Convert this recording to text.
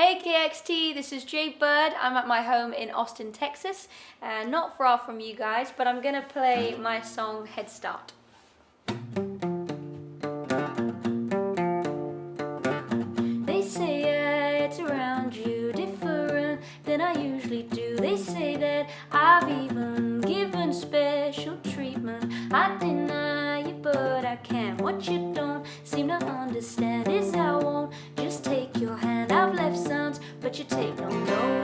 Hey KXT, this is Jade Bird. I'm at my home in Austin, Texas, not far from you guys, but I'm gonna play my song Headstart. They say it's around you different than I usually do. They say that I've even given special treatment. I deny you, but I can't. What you don't seem to understand is I won't just take your hand. I've left sounds, but you take no notice.